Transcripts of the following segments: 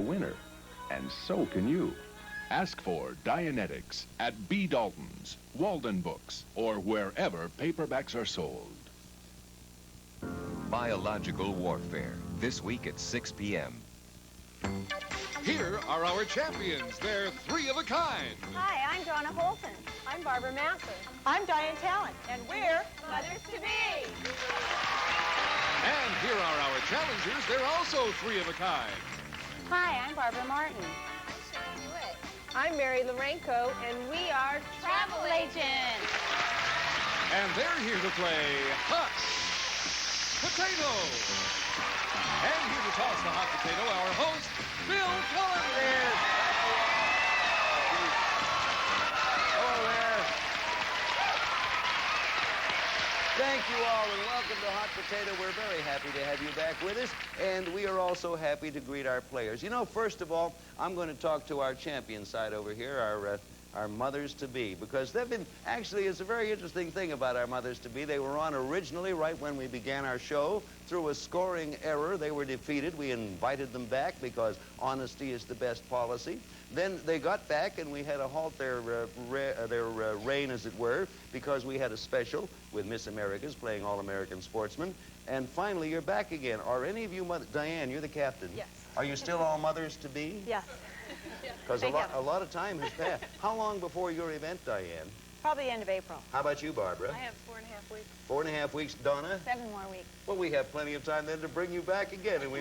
winner, and so can you. Ask for Dianetics at B. Dalton's, Walden Books, or wherever paperbacks are sold. Biological Warfare, this week at 6 p.m. Here are our champions. They're three of a kind. Hi, I'm Donna Holton. I'm Barbara Manson. I'm Diane Talent. And we're Mothers-to-Be. And here are our challengers. They're also three of a kind. Hi, I'm Barbara Martin. I'm Sharon Witt. I'm Mary Lorenko, and we are Travel Agents. And they're here to play Hot Potato. And here to toss the hot potato, our host, Bill Cullen. Hello there. Thank you all, and welcome to Hot Potato. We're very happy to have you back with us, and we are also happy to greet our players. You know, first of all, I'm going to talk to our champion side over here, our mothers-to-be, because they've been, actually, it's a very interesting thing about our mothers-to-be. They were on originally right when we began our show. Through a scoring error, they were defeated. We invited them back because honesty is the best policy. Then they got back, and we had to halt their reign, as it were, because we had a special with Miss Americas playing All-American Sportsman. And finally, you're back again. Are any of you Diane, you're the captain. Yes. Are you still all mothers-to-be? Yes. Because a lot of time has passed. How long before your event, Diane? Probably end of April. How about you, Barbara? I have 4.5 weeks. 4.5 weeks. Donna? 7 more weeks. Well, we have plenty of time then to bring you back again, and we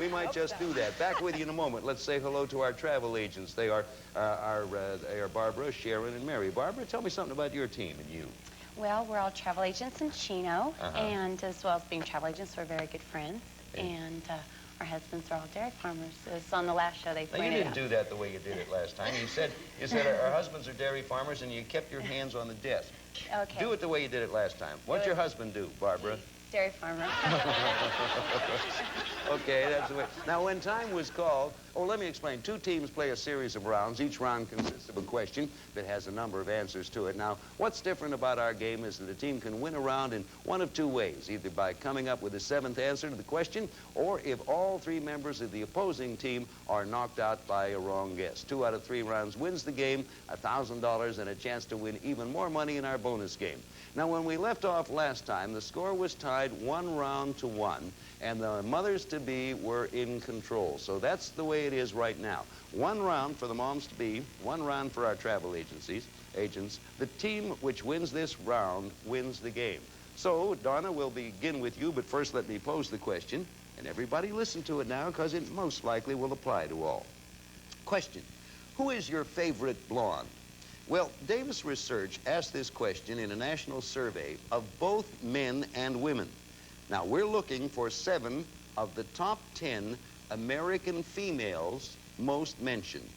might just do that. Back with you in a moment. Let's say hello to our travel agents. They are Barbara, Sharon, and Mary. Barbara, tell me something about your team and you. Well, we're all travel agents in Chino, and as well as being travel agents, we're very good friends. And our husbands are all dairy farmers. As on the last show, they pointed out. You didn't do that the way you did it last time. You said our husbands are dairy farmers, and you kept your hands on the desk. Okay. Do it the way you did it last time. What'd your husband do, Barbara? Dairy farmer. Okay, that's the way. Now, when time was called, let me explain. Two teams play a series of rounds. Each round consists of a question that has a number of answers to it. Now, what's different about our game is that a team can win a round in one of two ways, either by coming up with a seventh answer to the question, or if all three members of the opposing team are knocked out by a wrong guess. 2 out of 3 rounds wins the game, $1,000, and a chance to win even more money in our bonus game. Now, when we left off last time, the score was tied 1 round to 1, and the mothers-to-be were in control. So that's the way it is right now. 1 round for the moms-to-be, 1 round for our travel agents. The team which wins this round wins the game. So, Donna, we'll begin with you, but first let me pose the question, and everybody listen to it now, because it most likely will apply to all. Question: who is your favorite blonde? Well, Davis Research asked this question in a national survey of both men and women. Now, we're looking for 7 of the top 10 American females most mentioned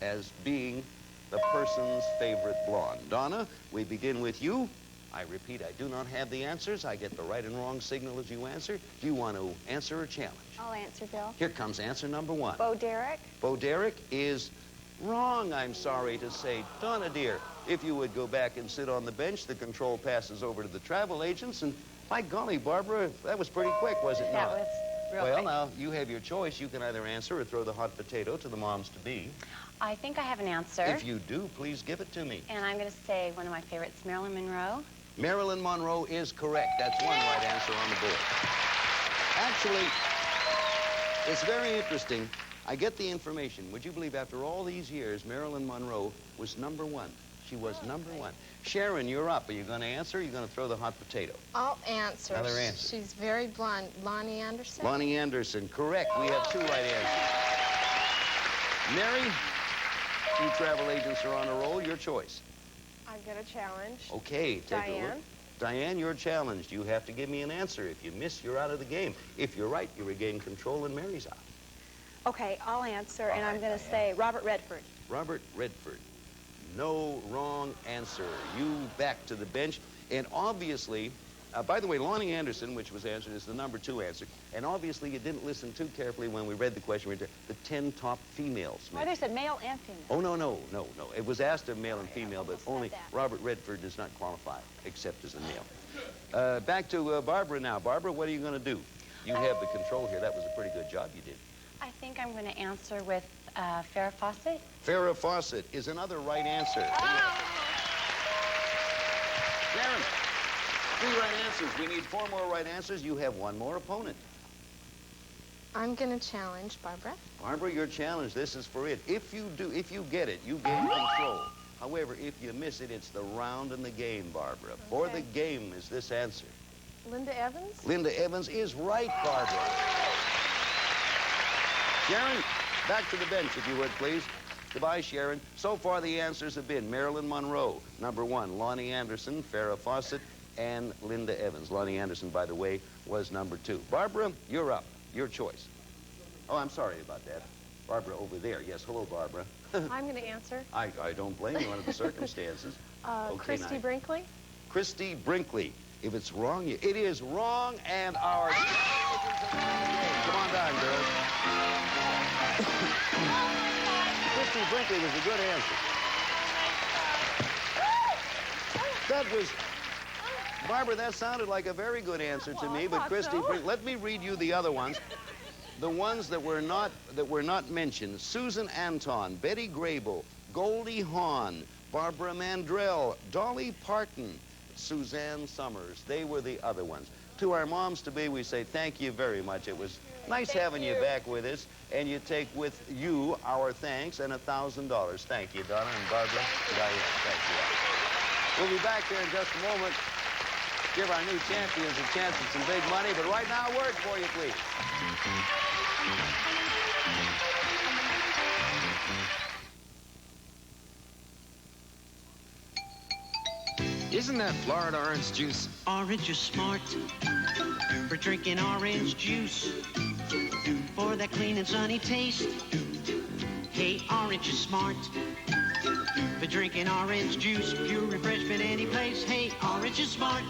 as being the person's favorite blonde. Donna, we begin with you. I repeat, I do not have the answers. I get the right and wrong signal as you answer. Do you want to answer or challenge? I'll answer, Bill. Here comes answer number 1. Bo Derek. Bo Derek is wrong, I'm sorry to say. Donna, dear, if you would go back and sit on the bench, the control passes over to the travel agents, and by golly, Barbara, that was pretty quick, was it not? That was real Well, quick. now, you have your choice. You can either answer or throw the hot potato to the moms-to-be. I think I have an answer. If you do, please give it to me. And I'm going to say one of my favorites, Marilyn Monroe. Marilyn Monroe is correct. That's one right answer on the board. Actually, it's very interesting. I get the information. Would you believe after all these years, Marilyn Monroe was number 1? She was number 1. Sharon, you're up. Are you going to answer or are you going to throw the hot potato? I'll answer. Another answer. She's very blonde. Lonnie Anderson? Lonnie Anderson, correct. We have 2 right answers. Mary, 2 travel agents are on a roll. Your choice. I'm going to challenge. Okay, take a look. Diane. Diane, you're challenged. You have to give me an answer. If you miss, you're out of the game. If you're right, you regain control and Mary's out. Okay, I'll answer, and I'm going to say Robert Redford. Robert Redford. No wrong answer. You back to the bench. And obviously, by the way, Lonnie Anderson, which was answered, is the number 2 answer. And obviously, you didn't listen too carefully when we read the question. The 10 top females. Oh, they said male and female. Oh, no. It was asked of male and female, but only that. Robert Redford does not qualify, except as a male. Back to Barbara now. Barbara, what are you going to do? You have the control here. That was a pretty good job you did. I think I'm going to answer with Farrah Fawcett. Farrah Fawcett is another right answer. Sharon, 3 right answers. We need 4 more right answers. You have 1 more opponent. I'm going to challenge Barbara. Barbara, your challenge. This is for it. If you get it, you gain control. However, if you miss it, it's the round and the game, Barbara. Okay. For the game is this answer. Linda Evans? Linda Evans is right, Barbara. Sharon, back to the bench, if you would, please. Goodbye, Sharon. So far, the answers have been Marilyn Monroe, number 1, Lonnie Anderson, Farrah Fawcett, and Linda Evans. Lonnie Anderson, by the way, was number 2. Barbara, you're up. Your choice. Oh, I'm sorry about that. Barbara over there. Yes, hello, Barbara. I'm going to answer. I don't blame you under the circumstances. Okay, Christy Brinkley? Christy Brinkley. If it's wrong, it is wrong, and our... Come on down, girls. Christy Brinkley was a good answer. That was... Barbara, that sounded like a very good answer to me, but Christy Brinkley... Let me read you the other ones. The ones that were not mentioned: Susan Anton, Betty Grable, Goldie Hawn, Barbara Mandrell, Dolly Parton, Suzanne Summers. They were the other ones. To our moms-to-be, we say thank you very much. It was nice having you back with us, and you take with you our thanks and $1,000. Thank you, Donna and Barbara. Thank you. We'll be back here in just a moment. Give our new champions a chance at some big money, but right now, a word for you, please. Isn't that Florida orange juice? Orange is smart for drinking orange juice, for that clean and sunny taste. Hey, orange is smart for drinking orange juice, pure refreshment any place. Hey, orange is smart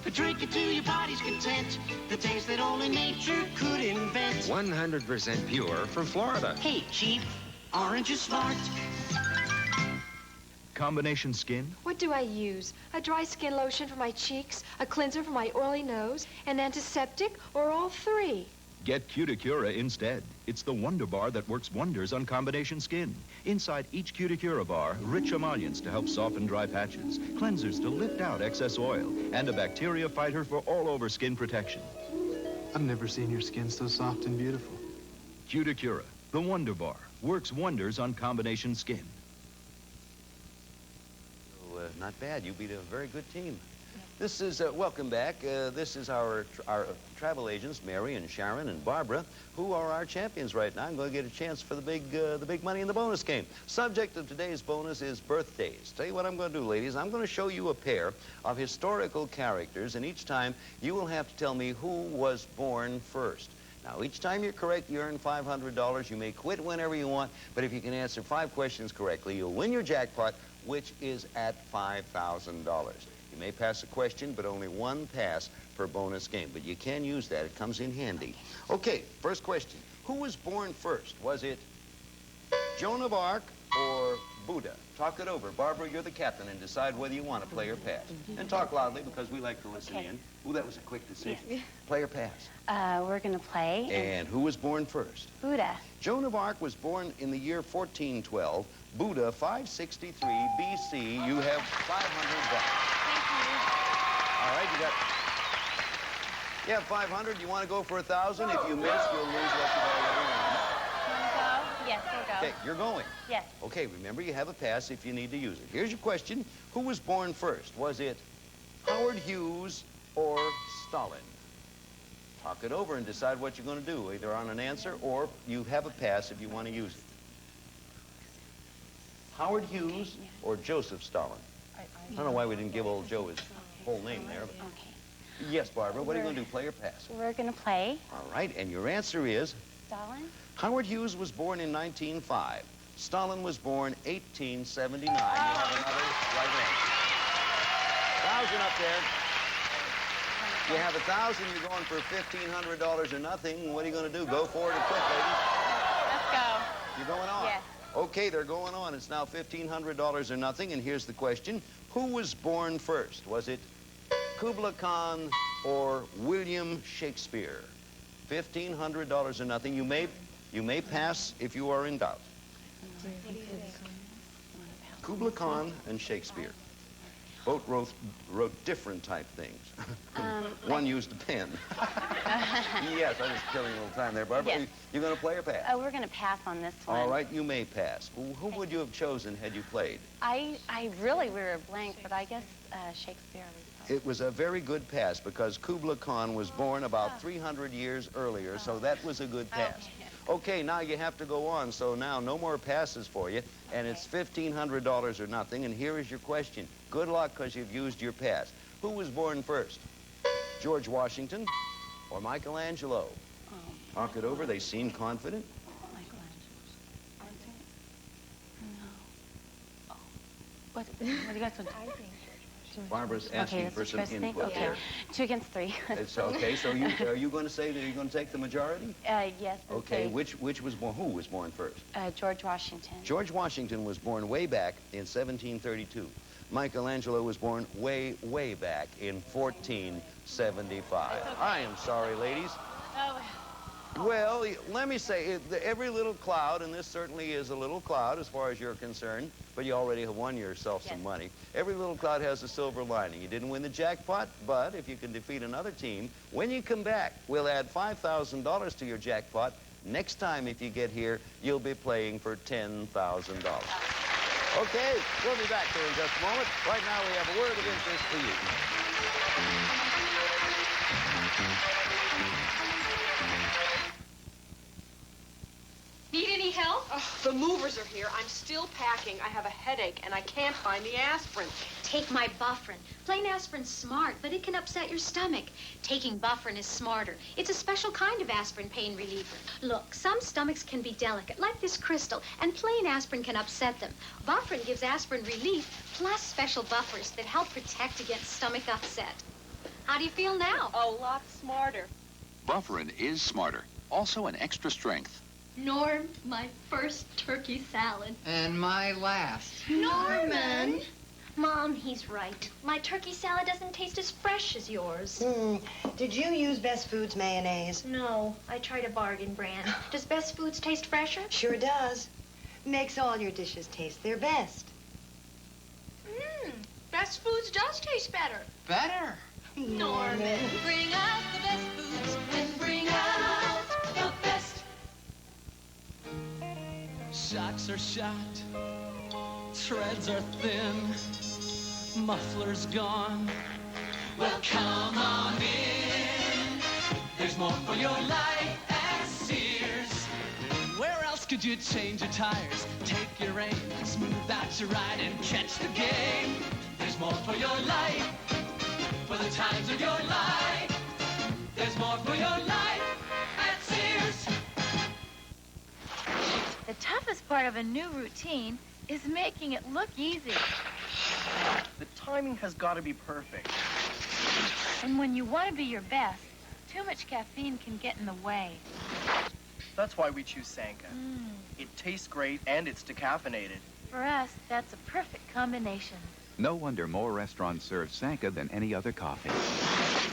for drinking to your body's content, the taste that only nature could invent. 100% pure from Florida. Hey, Chief, orange is smart. Combination skin? What do I use? A dry skin lotion for my cheeks, a cleanser for my oily nose, an antiseptic, or all 3? Get Cuticura instead. It's the Wonder Bar that works wonders on combination skin. Inside each Cuticura bar, rich emollients to help soften dry patches, cleansers to lift out excess oil, and a bacteria fighter for all-over skin protection. I've never seen your skin so soft and beautiful. Cuticura, the Wonder Bar, works wonders on combination skin. Not bad. You beat a very good team. This is, welcome back. This is our travel agents, Mary and Sharon and Barbara, who are our champions right now. I'm going to get a chance for the big money in the bonus game. Subject of today's bonus is birthdays. Tell you what I'm going to do, ladies. I'm going to show you a pair of historical characters, and each time you will have to tell me who was born first. Now, each time you're correct, you earn $500. You may quit whenever you want, but if you can answer 5 questions correctly, you'll win your jackpot, which is at $5,000. You may pass a question, but only 1 pass per bonus game. But you can use that. It comes in handy. Okay, first question. Who was born first? Was it Joan of Arc or Buddha? Talk it over. Barbara, you're the captain, and decide whether you want to play or pass. And talk loudly, because we like to listen in. Ooh, that was a quick decision. Yes. Play or pass? We're going to play. And who was born first? Buddha. Joan of Arc was born in the year 1412. Buddha, 563 BC. You have $500. Thank you. All right, you have 500. You want to go for 1,000? If you miss, you'll lose what you've already won. Want to go? Yes, we'll go. Okay, you're going. Yes. Okay, remember you have a pass if you need to use it. Here's your question. Who was born first? Was it Howard Hughes or Stalin? Talk it over and decide what you're going to do, either on an answer or you have a pass if you want to use it. Howard Hughes or Joseph Stalin? I don't know why we didn't give old Joe his whole name there. But... Okay. Yes, Barbara, what are you going to do, play or pass? We're going to play. All right, and your answer is? Stalin. Howard Hughes was born in 1905. Stalin was born 1879. You have another right answer. 1,000 up there. You have 1,000, you're going for $1,500 or nothing. What are you going to do? Go for it or quit, ladies? Let's go. You're going on? Yes. Okay, they're going on. It's now $1,500 or nothing, and here's the question. Who was born first? Was it Kublai Khan or William Shakespeare? $1,500 or nothing. You may pass if you are in doubt. Kubla Khan and Shakespeare both wrote different type things. One used a pen. Yes, I'm just killing a little time there, Barbara. Yes. You going to play or pass? We're going to pass on this one. All right, you may pass. Who would you have chosen had you played? We were a blank, but I guess Shakespeare was... It was a very good pass because Kubla Khan was born about 300 years earlier, so that was a good pass. Okay, now you have to go on, so now no more passes for you, and it's $1,500 or nothing, and here is your question. Good luck, because you've used your pass. Who was born first? George Washington or Michelangelo? Talk it over. They seem confident. What do you guys want? Barbara's asking for some input here. 2 against 3. It's okay. So are you going to say that you're going to take the majority? Yes. Okay. Which was born? Who was born first? George Washington. George Washington was born way back in 1732. Michelangelo was born way, way back in 1475. I am sorry, ladies. Well, let me say, every little cloud, and this certainly is a little cloud as far as you're concerned, but you already have won yourself some money. Every little cloud has a silver lining. You didn't win the jackpot, but if you can defeat another team, when you come back, we'll add $5,000 to your jackpot. Next time, if you get here, you'll be playing for $10,000. Okay, we'll be back here in just a moment. Right now, we have a word of interest for you. Need any help? The movers are here. I'm still packing. I have a headache, and I can't find the aspirin. Take my Bufferin. Plain aspirin's smart, but it can upset your stomach. Taking Bufferin is smarter. It's a special kind of aspirin pain reliever. Look, some stomachs can be delicate, like this crystal, and plain aspirin can upset them. Bufferin gives aspirin relief, plus special buffers that help protect against stomach upset. How do you feel now? A lot smarter. Bufferin is smarter. Also an extra strength. Norm, my first turkey salad. And my last. Norman! Mom, he's right. My turkey salad doesn't taste as fresh as yours. Did you use Best Foods mayonnaise? No, I tried a bargain brand. Does Best Foods taste fresher? Sure does. Makes all your dishes taste their best. Best Foods does taste better. Better? Norman, bring out the best foods and bring out the best. Shocks are shot, treads are thin, muffler's gone. Well, come on in. There's more for your life at Sears. Where else could you change your tires, take your aim, smooth out your ride, and catch the game? There's more for your life, for the times of your life. There's more for your life at Sears. The toughest part of a new routine is making it look easy. The timing has got to be perfect. And when you want to be your best, too much caffeine can get in the way. That's why we choose Sanka. It tastes great and it's decaffeinated. For us, that's a perfect combination. No wonder more restaurants serve Sanka than any other coffee.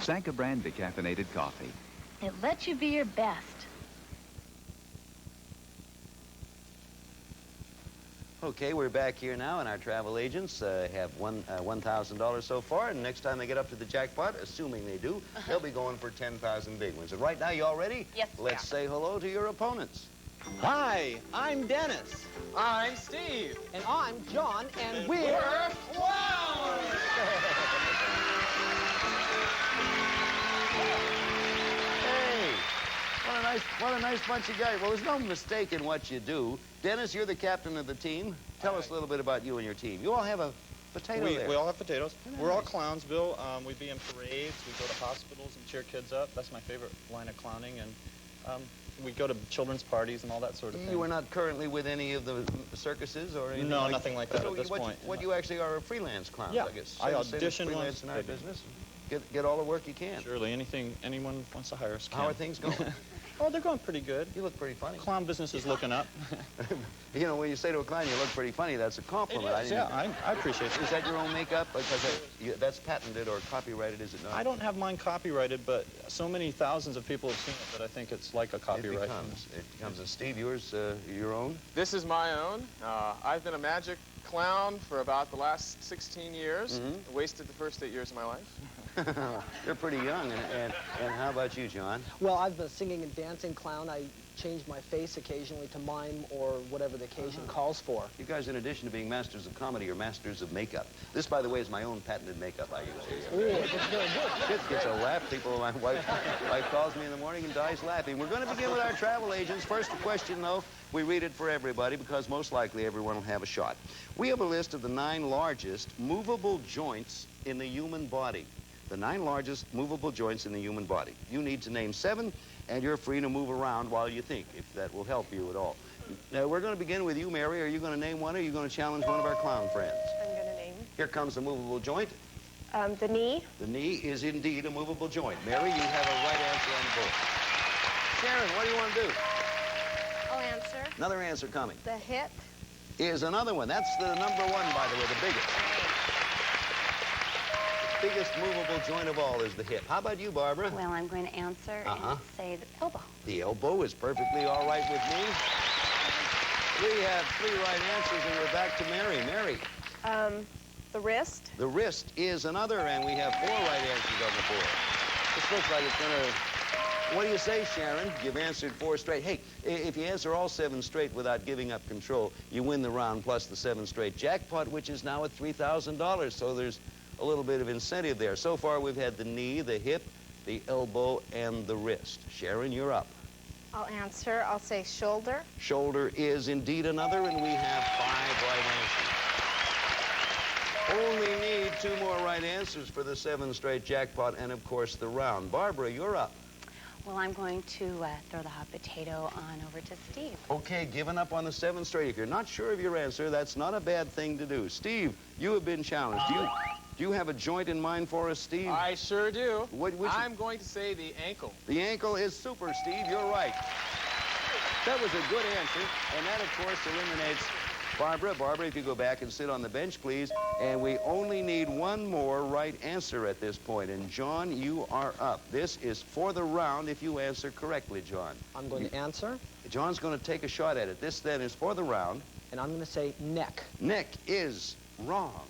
Sanka brand decaffeinated coffee. It lets you be your best. Okay, we're back here now, and our travel agents have $1,000 so far, and next time they get up to the jackpot, assuming they do, they'll be going for 10,000 big ones. And right now, you all ready? Yes, Let's say hello to your opponents. Hi, I'm Dennis. I'm Steve. And I'm John, and we're clowns! Hey, what a nice bunch of guys. Well, there's no mistake in what you do. Dennis, you're the captain of the team. Tell us a little bit about you and your team. You all have a potato there. We all have potatoes. We're all clowns, Bill. We be in parades. We go to hospitals and cheer kids up. That's my favorite line of clowning. And we go to children's parties and all that sort of thing. You are not currently with any of the circuses or anything? No, nothing like that at this point. What you actually are a freelance clown, yeah. I guess. I audition freelance in our business. Get all the work you can. Surely, anyone wants to hire us. How are things going? Oh, they're going pretty good. You look pretty funny. Clown business is looking up. You know, when you say to a clown, you look pretty funny, that's a compliment. It is, I appreciate it. Is that your own makeup? Because that's patented or copyrighted, is it not? I don't have mine copyrighted, but so many thousands of people have seen it that I think it's like a copyright. It becomes. And Steve, yours, your own? This is my own. I've been a magic clown for about the last 16 years. Wasted the first 8 years of my life. You're pretty young. And how about you, John? Well, I've been singing and dancing clown. I change my face occasionally to mime or whatever the occasion calls for. You guys, in addition to being masters of comedy, are masters of makeup. This, by the way, is my own patented makeup I use. Ooh, it's very good. It gets a laugh. My wife calls me in the morning and dies laughing. We're going to begin with our travel agents. First, a question, though. We read it for everybody because most likely everyone will have a shot. We have a list of the 9 largest movable joints in the human body. The 9 largest movable joints in the human body. You need to name 7, and you're free to move around while you think, if that will help you at all. Now, we're going to begin with you, Mary. Are you going to name one, or are you going to challenge one of our clown friends? I'm going to name. Here comes the movable joint. The knee. The knee is indeed a movable joint. Mary, you have a right answer on the board. Sharon, what do you want to do? I'll answer. Another answer coming. The hip. Is another one. That's the number 1, by the way, the biggest. The biggest movable joint of all is the hip. How about you, Barbara? Well, I'm going to answer and say the elbow. The elbow is perfectly all right with me. We have 3 right answers, and we're back to Mary. Mary. The wrist. The wrist is another, and we have 4 right answers on the board. This looks like it's going to... What do you say, Sharon? You've answered 4 straight. Hey, if you answer all 7 straight without giving up control, you win the round plus the 7 straight jackpot, which is now at $3,000. So there's a little bit of incentive there. So far, we've had the knee, the hip, the elbow, and the wrist. Sharon, you're up. I'll answer. I'll say shoulder. Shoulder is indeed another, and we have 5 right answers. Only need 2 more right answers for the 7 straight jackpot and, of course, the round. Barbara, you're up. Well, I'm going to throw the hot potato on over to Steve. Okay, giving up on the 7 straight. If you're not sure of your answer, that's not a bad thing to do. Steve, you have been challenged. Do you have a joint in mind for us, Steve? I sure do. I'm going to say the ankle. The ankle is super, Steve. You're right. That was a good answer, and that, of course, eliminates Barbara. Barbara, if you go back and sit on the bench, please. And we only need 1 more right answer at this point. And, John, you are up. This is for the round if you answer correctly, John. I'm going to answer. John's going to take a shot at it. This, then, is for the round. And I'm going to say neck. Neck is wrong.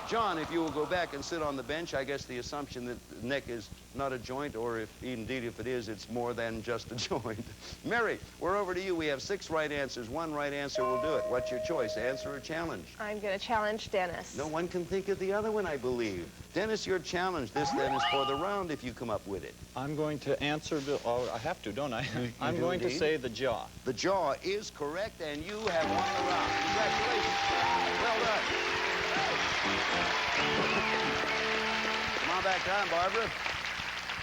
John, if you will go back and sit on the bench, I guess the assumption that the neck is not a joint, or if indeed if it is, it's more than just a joint. Mary, we're over to you. We have 6 right answers. 1 right answer will do it. What's your choice, answer or challenge? I'm going to challenge Dennis. No one can think of the other one, I believe. Dennis, your challenge. This, then, is for the round if you come up with it. I'm going to answer, I have to, don't I? I'm going to say the jaw. The jaw is correct, and you have won the round. Congratulations. Well done. Come on back down, Barbara.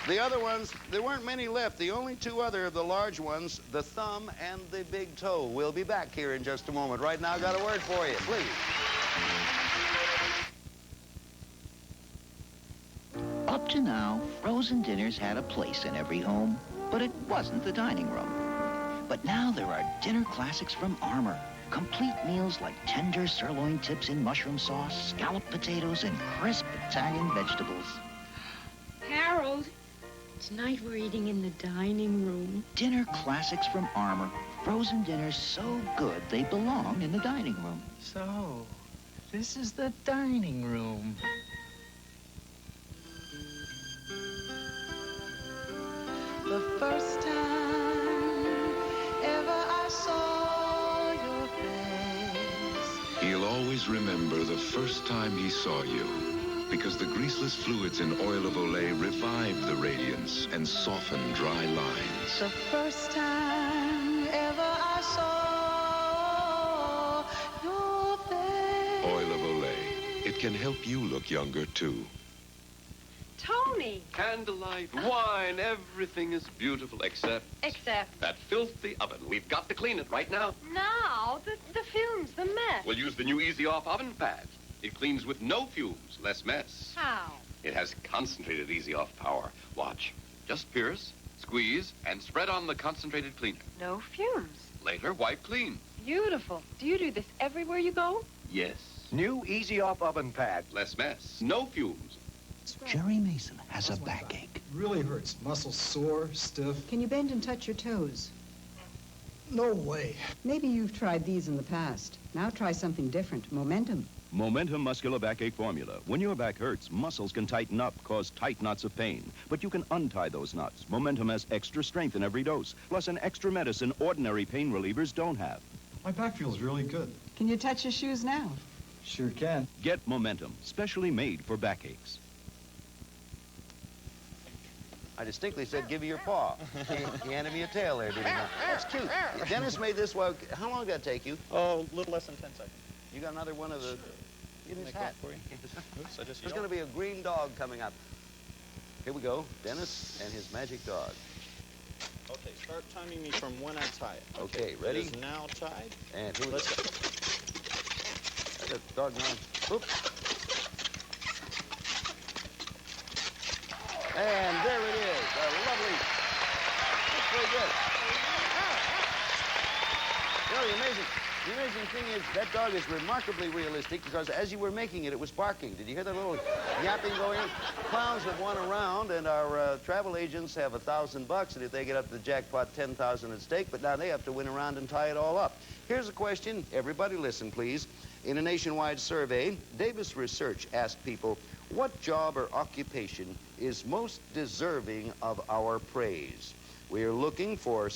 The other ones, there weren't many left. The only 2 other of the large ones, the thumb and the big toe. We'll be back here in just a moment. Right now, got a word for you, please. Up to now, frozen dinners had a place in every home, but it wasn't the dining room. But now there are dinner classics from Armour. Complete meals like tender sirloin tips in mushroom sauce, scalloped potatoes, and crisp Italian vegetables. Harold, tonight we're eating in the dining room. Dinner classics from Armour. Frozen dinners so good they belong in the dining room. So, this is the dining room. The first time ever I saw your face. He'll always remember the first time he saw you, because the greaseless fluids in Oil of Olay revive the radiance and soften dry lines. The first time ever I saw your face. Oil of Olay. It can help you look younger, too. Tony! Candlelight, wine, everything is beautiful except... Except? that filthy oven. We've got to clean it right now. Now? The fumes, the mess. We'll use the new Easy Off oven pad. It cleans with no fumes, less mess. How? It has concentrated Easy Off power. Watch. Just pierce, Squeeze and spread on the concentrated cleaner. No fumes. Later, wipe clean. Beautiful. Do you do this everywhere you go? Yes. New Easy Off oven pad. Less mess. No fumes. Jerry Mason has a backache. Really hurts. Muscles sore, stiff. Can you bend and touch your toes? No way. Maybe you've tried these in the past. Now try something different. Momentum. Momentum Muscular Backache Formula. When your back hurts, muscles can tighten up, cause tight knots of pain. But you can untie those knots. Momentum has extra strength in every dose, plus an extra medicine ordinary pain relievers don't have. My back feels really good. Can you touch your shoes now? Sure can. Get Momentum, specially made for backaches. I distinctly said, give me your paw. He handed me a tail there, didn't he? That's cute. Dennis made this one. How long did that take you? Oh, a little less than 10 seconds. You got another one of the... Give his hat. For you. Oops, I just There's going to be a green dog coming up. Here we go. Dennis and his magic dog. Okay, start timing me from when I tie it. Okay, ready? It is now tied. And who Let's go. That's a dog now. Oops. And there it is. A lovely... That's very good. Really amazing. The amazing thing is that dog is remarkably realistic because as you were making it, it was barking. Did you hear that little yapping going on? Clowns have won a round, and our travel agents have $1,000, and if they get up to the jackpot, $10,000 at stake. But now they have to win a round and tie it all up. Here's a question. Everybody listen, please. In a nationwide survey, Davis Research asked people, what job or occupation is most deserving of our praise? We are looking for the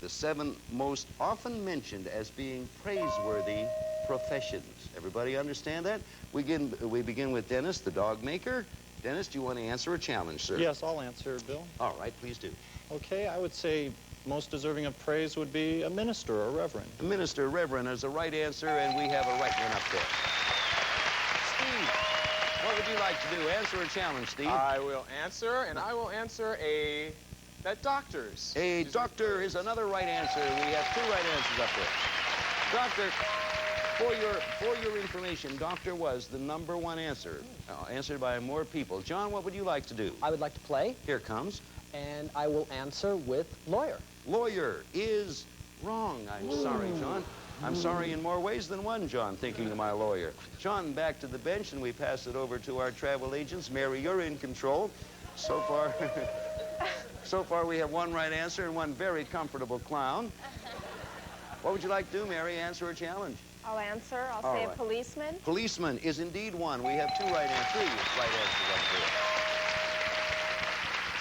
seven most often mentioned as being praiseworthy professions. Everybody understand that? We begin with Dennis, the dog maker. Dennis, do you want to answer a challenge, sir? Yes, I'll answer, Bill. All right, please do. Okay, I would say most deserving of praise would be a minister or a reverend. A minister, reverend is the right answer, and we have a right one up there. Steve, what would you like to do? Answer a challenge, Steve. I will answer, and I will answer that doctors. A doctor is another right answer. We have two right answers up there. Doctor, for your information, doctor was the #1 answer, answered by more people. John, what would you like to do? I would like to play. Here comes. And I will answer with lawyer. Lawyer is wrong. I'm sorry, John. I'm sorry in more ways than one, John, thinking of my lawyer. John, back to the bench, and we pass it over to our travel agents. Mary, you're in control. So far, we have one right answer and one very comfortable clown. What would you like to do, Mary? Answer a challenge. I'll answer. I'll All say right. a policeman. Policeman is indeed one. We have three right answers up there.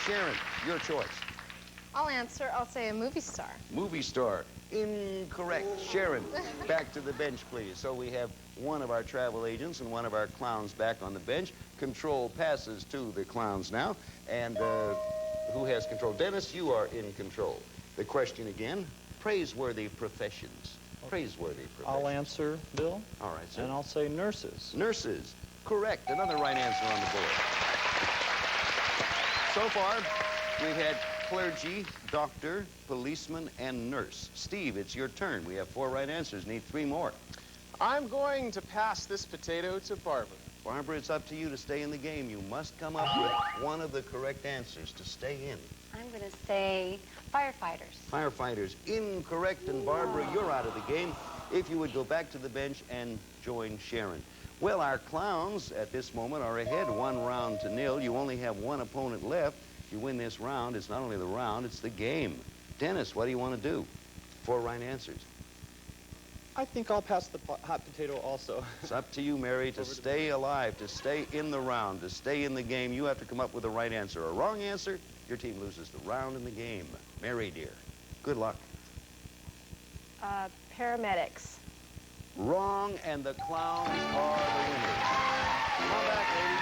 Sharon, your choice. I'll answer. I'll say a movie star. Movie star. Incorrect. Sharon, back to the bench, please. So we have one of our travel agents and one of our clowns back on the bench. Control passes to the clowns now. And who has control? Dennis, you are in control. The question again, praiseworthy professions. Praiseworthy professions. I'll answer, Bill. All right, sir. And I'll say nurses. Nurses. Correct. Another right answer on the board. So far, we've had clergy, doctor, policeman, and nurse. Steve, it's your turn. We have 4 right answers. Need 3 more. I'm going to pass this potato to Barbara. Barbara, it's up to you to stay in the game. You must come up with one of the correct answers to stay in. I'm going to say firefighters. Firefighters, incorrect, and Barbara, you're out of the game. If you would go back to the bench and join Sharon. Well, our clowns at this moment are ahead 1-0. You only have one opponent left. If you win this round, it's not only the round, it's the game. Dennis, what do you want to do? 4 right answers. I think I'll pass the hot potato also. It's up to you, Mary, to stay alive, to stay in the round, to stay in the game. You have to come up with the right answer. A wrong answer, your team loses the round in the game. Mary, dear, good luck. Paramedics. Wrong, and the clowns are the winners. Come on back, ladies.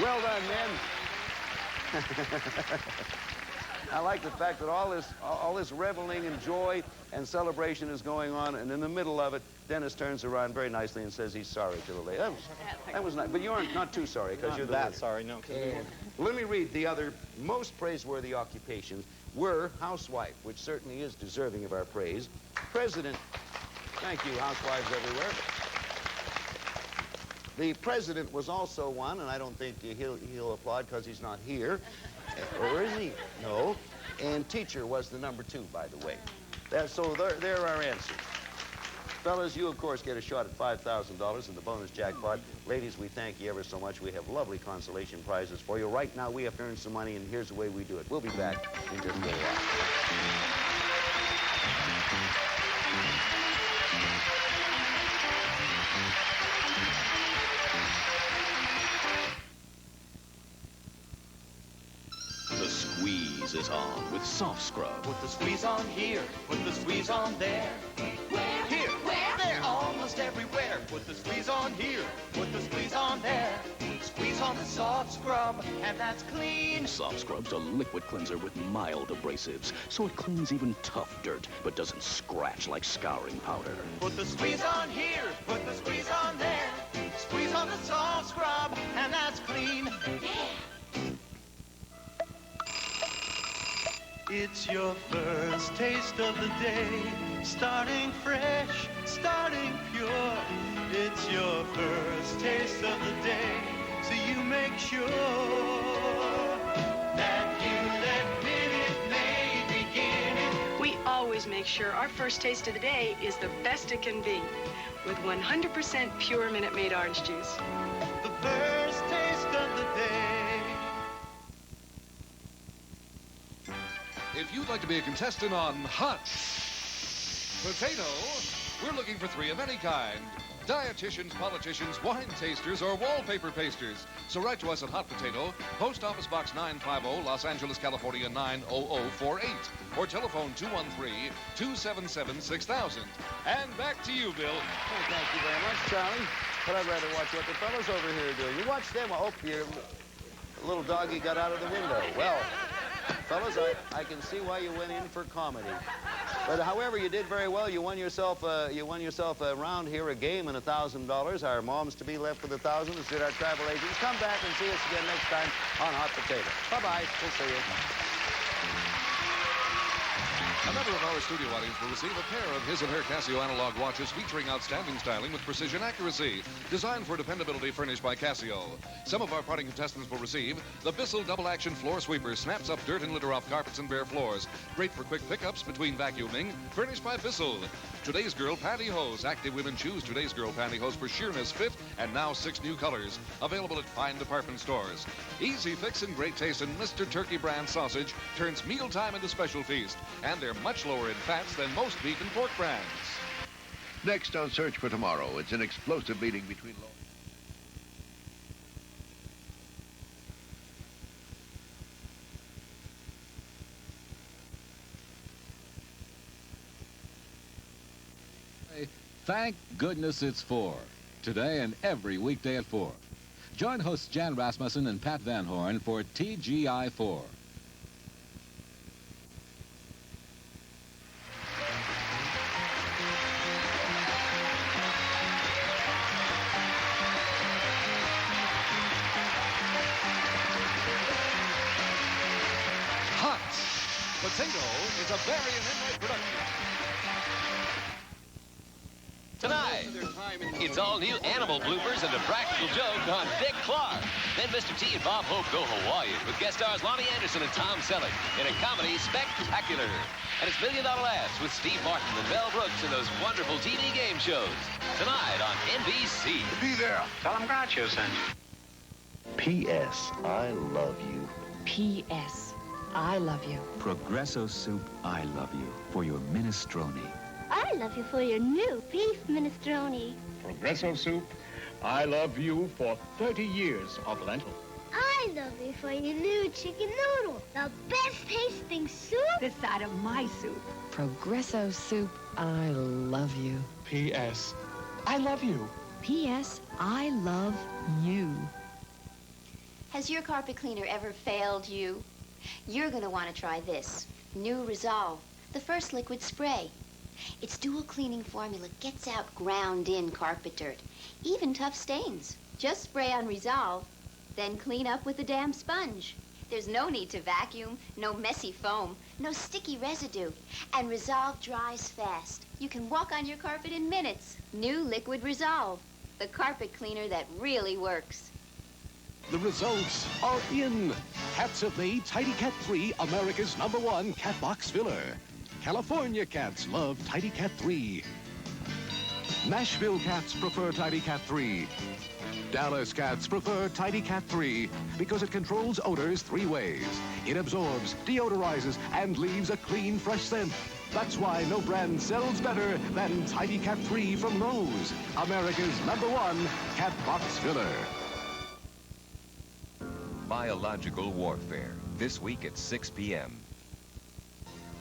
Well done, men. I like the fact that all this reveling and joy and celebration is going on, and in the middle of it, Dennis turns around very nicely and says he's sorry to the lady. That was nice, but you aren't not too sorry because you're the winner. Sorry, no. Let me read the other most praiseworthy occupations were housewife, which certainly is deserving of our praise. President, thank you, housewives everywhere. The president was also one, and I don't think he'll applaud because he's not here. Or is he? No. And teacher was the number 2, by the way. So there are our answers. Fellas, you, of course, get a shot at $5,000 in the bonus jackpot. Ladies, we thank you ever so much. We have lovely consolation prizes for you. Right now, we have to earn some money, and here's the way we do it. We'll be back in just a little while. The squeeze is on with Soft Scrub. Put the squeeze on here, put the squeeze on there. Where? Here. Where? There. Almost everywhere. Put the squeeze on here, put the squeeze on there. Squeeze on the Soft Scrub, and that's clean. Soft Scrub's a liquid cleanser with mild abrasives, so it cleans even tough dirt, but doesn't scratch like scouring powder. Put the squeeze on here, put the squeeze on there. Squeeze on the Soft Scrub, and that's clean. It's your first taste of the day, starting fresh, starting pure. It's your first taste of the day, so you make sure that you let Minute Maid begin. We always make sure our first taste of the day is the best it can be, with 100% pure Minute Maid orange juice. The first taste of the day. If you'd like to be a contestant on Hot Potato, we're looking for 3 of any kind. Dietitians, politicians, wine tasters, or wallpaper pasters. So write to us at Hot Potato, Post Office Box 950, Los Angeles, California 90048. Or telephone 213-277-6000. And back to you, Bill. Oh, thank you very much, Charlie. But I'd rather watch what the fellas over here are doing. You watch them. Oh, your little doggy got out of the window. Well, fellas, I can see why you went in for comedy. But however, you did very well. You won yourself a round here, a game, and $1,000. Our moms to be left with $1,000. This is our travel agents. Come back and see us again next time on Hot Potato. Bye-bye. We'll see you. A member of our studio audience will receive a pair of his and her Casio analog watches featuring outstanding styling with precision accuracy. Designed for dependability, furnished by Casio. Some of our parting contestants will receive the Bissell Double Action Floor Sweeper. Snaps up dirt and litter off carpets and bare floors. Great for quick pickups between vacuuming. Furnished by Bissell. Today's Girl Pantyhose. Active women choose Today's Girl Pantyhose for sheerness, fit, and now 6 new colors. Available at fine department stores. Easy Fix and great taste in Mr. Turkey brand sausage turns mealtime into special feast. And they're much lower in fats than most beef and pork brands. Next on Search for Tomorrow, it's an explosive meeting between law. Thank goodness it's 4. Today and every weekday at 4. Join hosts Jan Rasmussen and Pat Van Horn for TGI 4. Hot Potato is a Varian Enright production. Tonight, it's all new animal bloopers and a practical joke on Dick Clark. Then Mr. T and Bob Hope go Hawaiian with guest stars Lonnie Anderson and Tom Selleck in a comedy spectacular. And it's $1 Million Laughs with Steve Martin and Mel Brooks in those wonderful TV game shows. Tonight on NBC. Be there. Tell them Groucho sent you. P.S. I love you. P.S. I love you. Progresso Soup, I love you for your minestrone. I love you for your new beef minestrone. Progresso Soup, I love you for 30 years of lentil. I love you for your new chicken noodle. The best tasting soup. This side of my soup. Progresso Soup, I love you. P.S. I love you. P.S. I love you. Has your carpet cleaner ever failed you? You're going to want to try this. New Resolve, the first liquid spray. Its dual cleaning formula gets out ground-in carpet dirt, even tough stains. Just spray on Resolve, then clean up with a damp sponge. There's no need to vacuum, no messy foam, no sticky residue. And Resolve dries fast. You can walk on your carpet in minutes. New Liquid Resolve, The carpet cleaner that really works. The results are in. Cats have made Tidy Cat 3 America's #1 cat box filler. California cats love Tidy Cat 3. Nashville cats prefer Tidy Cat 3. Dallas cats prefer Tidy Cat 3 because it controls odors 3 ways. It absorbs, deodorizes, and leaves a clean, fresh scent. That's why no brand sells better than Tidy Cat 3 from Lowe's, America's #1 cat box filler. Biological Warfare, this week at 6 p.m.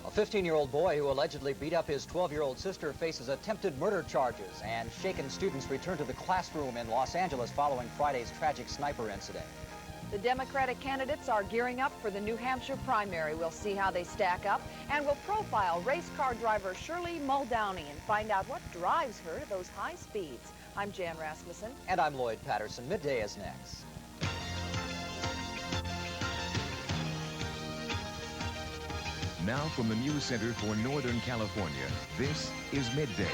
A 15-year-old boy who allegedly beat up his 12-year-old sister faces attempted murder charges, and shaken students return to the classroom in Los Angeles following Friday's tragic sniper incident. The Democratic candidates are gearing up for the New Hampshire primary. We'll see how they stack up, and we'll profile race car driver Shirley Muldowney and find out what drives her to those high speeds. I'm Jan Rasmussen. And I'm Lloyd Patterson. Midday is next. Now from the News Center for Northern California, this is Midday.